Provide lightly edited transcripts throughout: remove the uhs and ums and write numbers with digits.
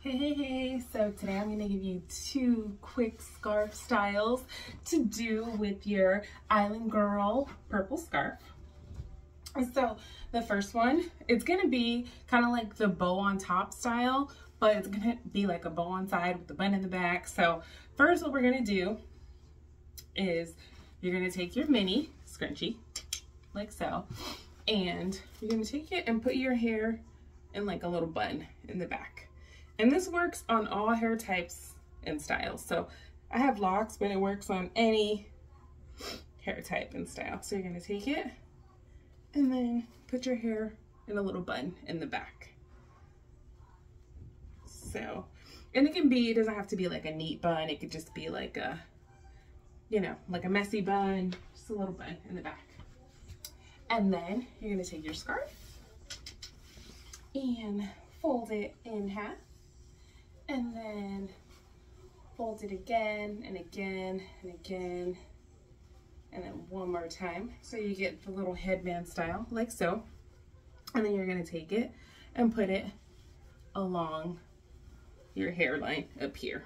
Hey, so today I'm going to give you 2 quick scarf styles to do with your Island Girl purple scarf. So the first one, it's going to be kind of like the bow on top style, but it's going to be like a bow on side with the bun in the back. So first what we're going to do is you're going to take your mini scrunchie like so, and you're going to take it and put your hair in like a little bun in the back. And this works on all hair types and styles. So I have locks, but it works on any hair type and style. So you're gonna take it and then put your hair in a little bun in the back. So, and it doesn't have to be like a neat bun. It could just be like a, like a messy bun, just a little bun in the back. And then you're gonna take your scarf and fold it in half. And then fold it again and again and again, and then one more time. So you get the little headband style, like so. And then you're gonna take it and put it along your hairline up here,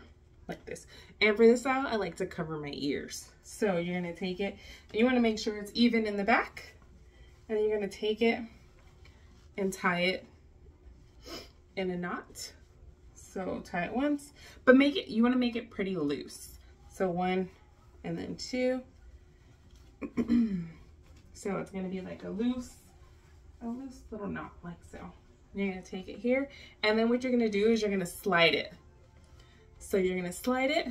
like this. And for this style, I like to cover my ears. So you're gonna take it, and you wanna make sure it's even in the back. And then you're gonna take it and tie it in a knot. So tie it once, but you want to make it pretty loose. So 1 and then 2. So it's going to be like a loose little knot like so. You're going to take it here, and then what you're going to do is you're going to slide it. So you're going to slide it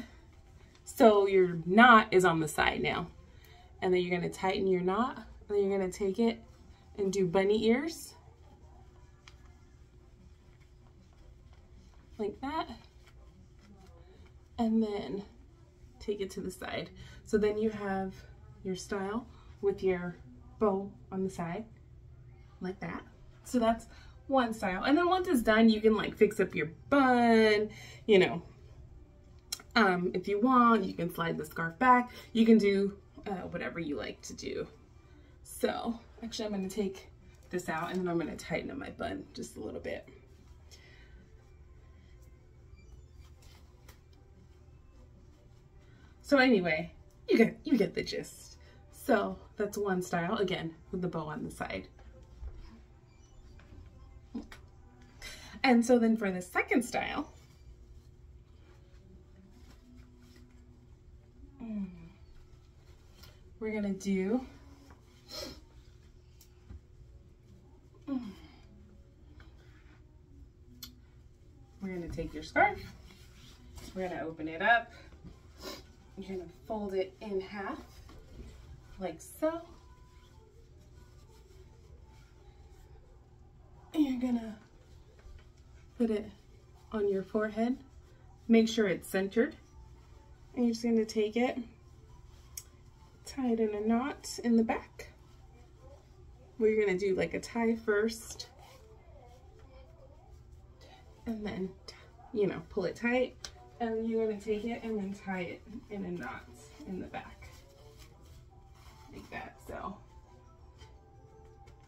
so your knot is on the side now. And then you're going to tighten your knot, and then you're going to take it and do bunny ears. Like that, and then take it to the side. So then you have your style with your bow on the side like that. So that's one style. And then once it's done, you can like fix up your bun, if you want, you can slide the scarf back. You can do whatever you like to do. So actually I'm going to take this out, and then I'm going to tighten up my bun just a little bit. So anyway, you get the gist. So that's one style, again, with the bow on the side. And so then for the second style, we're gonna do, we're gonna take your scarf, we're gonna open it up. You're gonna fold it in half, like so. And you're gonna put it on your forehead. Make sure it's centered. And you're just gonna take it, tie it in a knot in the back, where you're gonna do like a tie first, and then, pull it tight. And you're going to take it and then tie it in a knot in the back, like that. So,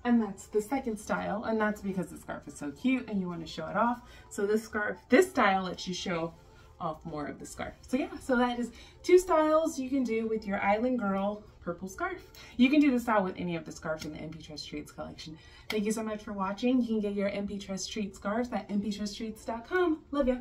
and that's the second style, and that's because the scarf is so cute and you want to show it off. So this style lets you show off more of the scarf. So yeah, so that is 2 styles you can do with your Island Girl purple scarf. You can do this style with any of the scarves in the NPTressTreats collection. Thank you so much for watching. You can get your NPTressTreats scarves at NPTressTreats.com. Love ya.